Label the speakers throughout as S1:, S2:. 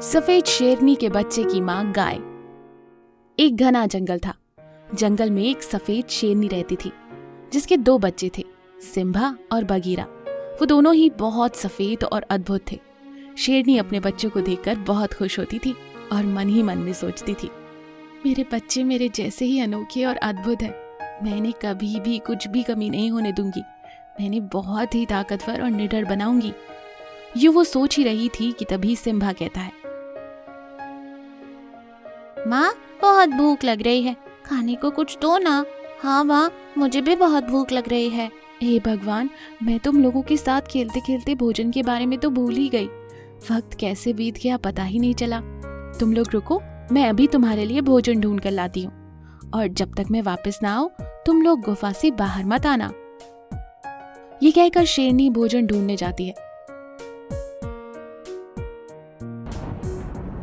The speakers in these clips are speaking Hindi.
S1: सफेद शेरनी के बच्चे की माँ गाय। एक घना जंगल था। जंगल में एक सफेद शेरनी रहती थी जिसके 2 बच्चे थे, सिम्बा और बगीरा। वो दोनों ही बहुत सफेद और अद्भुत थे। शेरनी अपने बच्चों को देखकर बहुत खुश होती थी और मन ही मन में सोचती थी, मेरे बच्चे मेरे जैसे ही अनोखे और अद्भुत हैं। मैं इन्हें कभी भी कुछ भी कमी नहीं होने दूंगी। मैं इन्हें बहुत ही ताकतवर और निडर बनाऊंगी। यूं वो सोच ही रही थी कि तभी सिम्बा कहता है, माँ बहुत भूख लग रही है, खाने को कुछ दो ना। हाँ माँ, मुझे भी बहुत भूख लग रही है। हे भगवान, मैं तुम लोगों के साथ खेलते खेलते भोजन के बारे में तो भूल ही गई। वक्त कैसे बीत गया पता ही नहीं चला। तुम लोग रुको, मैं अभी तुम्हारे लिए भोजन ढूंढ कर लाती हूँ, और जब तक मैं वापस ना आऊं तुम लोग गुफा से बाहर मत आना। ये कहकर शेरनी भोजन ढूंढने जाती है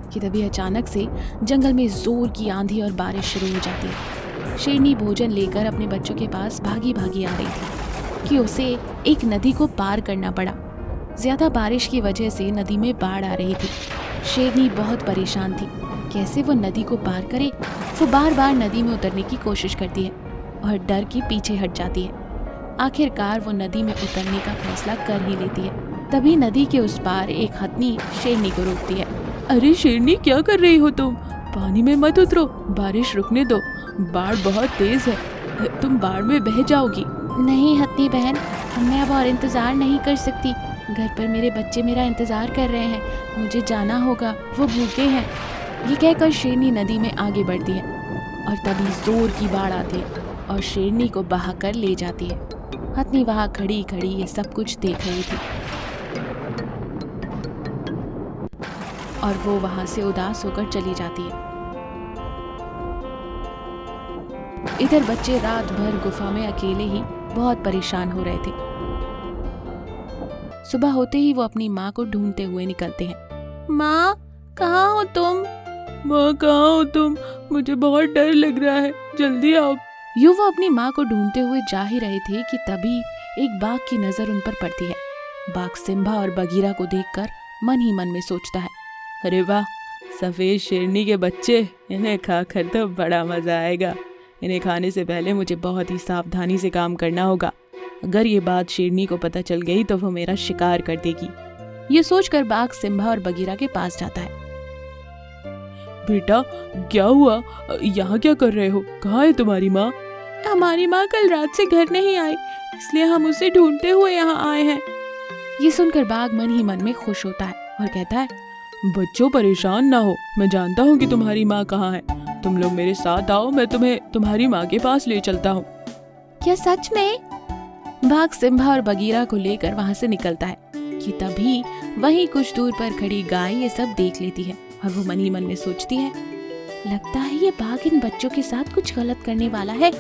S1: कि तभी अचानक से जंगल में जोर की आंधी और बारिश शुरू हो जाती है। शेरनी भोजन लेकर अपने बच्चों के पास भागी भागी आ रही थी कि उसे एक नदी को पार करना पड़ा। ज्यादा बारिश की वजह से नदी में बाढ़ आ रही थी। शेरनी बहुत परेशान थी, कैसे वो नदी को पार करे। वो बार बार नदी में उतरने की कोशिश करती है और डर के पीछे हट जाती है। आखिरकार वो नदी में उतरने का फैसला कर ही लेती है। तभी नदी के उस पार एक हथनी शेरनी को रोकती है। अरे शेरनी, क्या कर रही हो तुम? पानी में मत उतरो, बारिश रुकने दो। बाढ़ बहुत तेज है, तुम बाढ़ में बह जाओगी। नहीं हथनी बहन, मैं अब और इंतजार नहीं कर सकती। घर पर मेरे बच्चे मेरा इंतजार कर रहे हैं, मुझे जाना होगा, वो भूखे हैं। ये कहकर शेरनी नदी में आगे बढ़ती है और तभी जोर की बाढ़ आती है और शेरनी को बहा कर ले जाती है। हथनी वहाँ खड़ी खड़ी ये सब कुछ देख रही थी और वो वहां से उदास होकर चली जाती है। इधर बच्चे रात भर गुफा में अकेले ही बहुत परेशान हो रहे थे। सुबह होते ही वो अपनी माँ को ढूंढते हुए निकलते हैं। माँ, कहाँ हो तुम? माँ, कहाँ हो तुम? मुझे बहुत डर लग रहा है, जल्दी आओ। यूं वो अपनी माँ को ढूंढते हुए जा ही रहे थे कि तभी एक बाघ की नजर उन पर पड़ती है। बाघ सिम्बा और बगीरा को देखकर मन ही मन में सोचता है, अरे वाह, सफेद शेरनी के बच्चे, इन्हें खाकर तो बड़ा मजा आएगा। इन्हें खाने से पहले मुझे बहुत ही सावधानी से काम करना होगा। अगर ये बात शेरनी को पता चल गई तो वो मेरा शिकार कर देगी। ये सोचकर बाघ सिम्बा और बगीरा के पास जाता है। बेटा, क्या हुआ? यहाँ क्या कर रहे हो? कहाँ है तुम्हारी माँ? हमारी माँ कल रात से घर नहीं आई, इसलिए हम उसे ढूंढते हुए यहाँ आए हैं। ये सुनकर बाघ मन ही मन में खुश होता है और कहता है, बच्चों परेशान ना हो, मैं जानता हूँ कि तुम्हारी माँ कहाँ है। तुम लोग मेरे साथ आओ, मैं तुम्हें तुम्हारी माँ के पास ले चलता हूँ। क्या सच में? बाघ सिम्बा और बगीरा को लेकर वहाँ से निकलता है कि तभी वहीं कुछ दूर पर खड़ी गाय ये सब देख लेती है और वो मन ही मन में सोचती है, लगता है ये बाघ इन बच्चों के साथ कुछ गलत करने वाला है।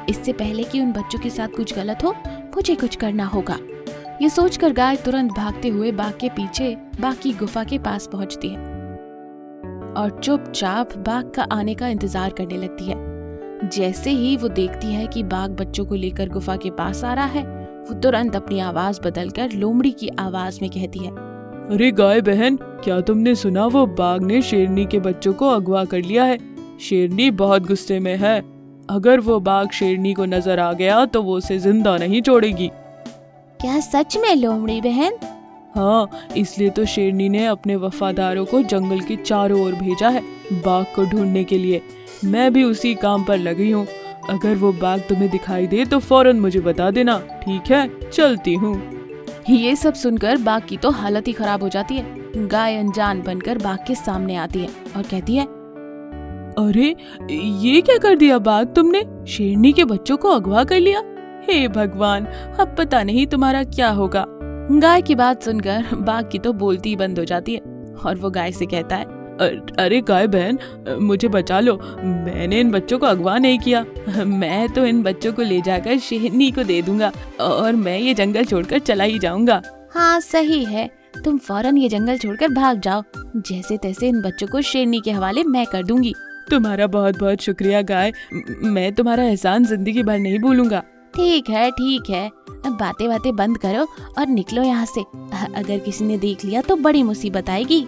S1: इससे पहले कि उन बच्चों के साथ कुछ गलत हो, मुझे कुछ करना होगा। ये सोचकर गाय तुरंत भागते हुए बाघ के पीछे बाघ की गुफा के पास पहुंचती है और चुपचाप बाघ का आने का इंतजार करने लगती है। जैसे ही वो देखती है कि बाघ बच्चों को लेकर गुफा के पास आ रहा है, वो तुरंत अपनी आवाज बदलकर लोमड़ी की आवाज में कहती है, अरे गाय बहन, क्या तुमने सुना? वो बाघ ने शेरनी के बच्चों को अगवा कर लिया है। शेरनी बहुत गुस्से में है। अगर वो बाघ शेरनी को नजर आ गया तो वो उसे जिंदा नहीं छोड़ेगी। क्या सच में लोमड़ी बहन? हाँ, इसलिए तो शेरनी ने अपने वफादारों को जंगल के चारों ओर भेजा है बाघ को ढूंढने के लिए। मैं भी उसी काम पर लगी हूँ। अगर वो बाघ तुम्हें दिखाई दे तो फौरन मुझे बता देना, ठीक है? चलती हूँ। ये सब सुनकर बाघ की तो हालत ही खराब हो जाती है। गाय अनजान बनकर बाघ के सामने आती है और कहती है, अरे ये क्या कर दिया बाघ तुमने? शेरनी के बच्चों को अगवा कर लिया। हे भगवान, अब पता नहीं तुम्हारा क्या होगा। गाय की बात सुनकर बाघ की तो बोलती ही बंद हो जाती है और वो गाय से कहता है, अरे गाय बहन, मुझे बचा लो, मैंने इन बच्चों को अगवा नहीं किया। मैं तो इन बच्चों को ले जाकर शेरनी को दे दूंगा और मैं ये जंगल छोड़कर चला ही जाऊंगा। हाँ सही है, तुम फौरन ये जंगल छोड़कर भाग जाओ। जैसे तैसे इन बच्चों को शेरनी के हवाले मैं कर दूंगी। तुम्हारा बहुत बहुत शुक्रिया गाय, मैं तुम्हारा एहसान जिंदगी भर नहीं भूलूंगा। ठीक है, अब बातें बातें बंद करो और निकलो यहाँ से। अगर किसी ने देख लिया तो बड़ी मुसीबत आएगी।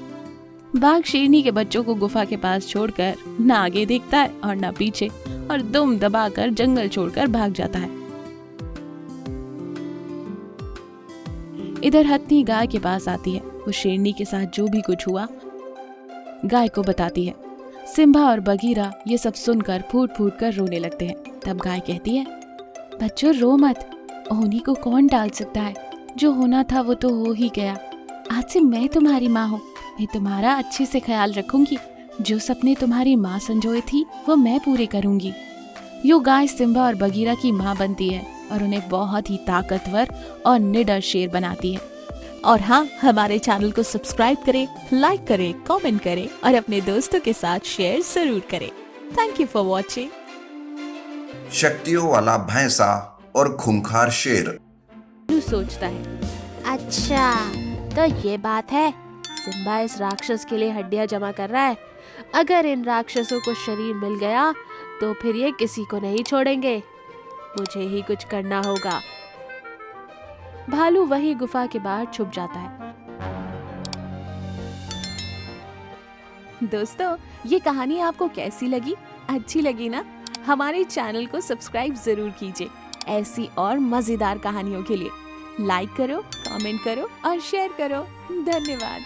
S1: बाघ शेरनी के बच्चों को गुफा के पास छोड़कर न आगे देखता है और न पीछे, और दुम दबाकर जंगल छोड़कर भाग जाता है। इधर हथनी गाय के पास आती है। वो शेरनी के साथ जो भी कुछ हुआ गाय को बताती है। सिम्बा और बगीरा ये सब सुनकर फूट फूट कर रोने लगते हैं। तब गाय कहती है, बच्चों रो मत, होनी को कौन टाल सकता है, जो होना था वो तो हो ही गया। आज से मैं तुम्हारी माँ हूँ, मैं तुम्हारा अच्छे से ख्याल रखूंगी। जो सपने तुम्हारी माँ संजोए थी वो मैं पूरे करूंगी। यो गाय सिम्बा और बगीरा की माँ बनती है और उन्हें बहुत ही ताकतवर और निडर शेर बनाती है। और हाँ, हमारे चैनल को सब्सक्राइब करें, लाइक करें, कमेंट करें और अपने दोस्तों के साथ शेयर जरूर करें। Thank you for watching.
S2: शक्तियों वाला भैंसा और खूंखार शेर।
S1: सोचता है,
S3: अच्छा तो ये बात है, सिम्बा इस राक्षस के लिए हड्डियां जमा कर रहा है। अगर इन राक्षसों को शरीर मिल गया तो फिर ये किसी को नहीं छोड़ेंगे, मुझे ही कुछ करना होगा।
S1: भालू वही गुफा के बाहर छुप जाता है। दोस्तों, ये कहानी आपको कैसी लगी? अच्छी लगी ना? हमारे चैनल को सब्सक्राइब जरूर कीजिए ऐसी और मजेदार कहानियों के लिए। लाइक करो, कमेंट करो और शेयर करो। धन्यवाद।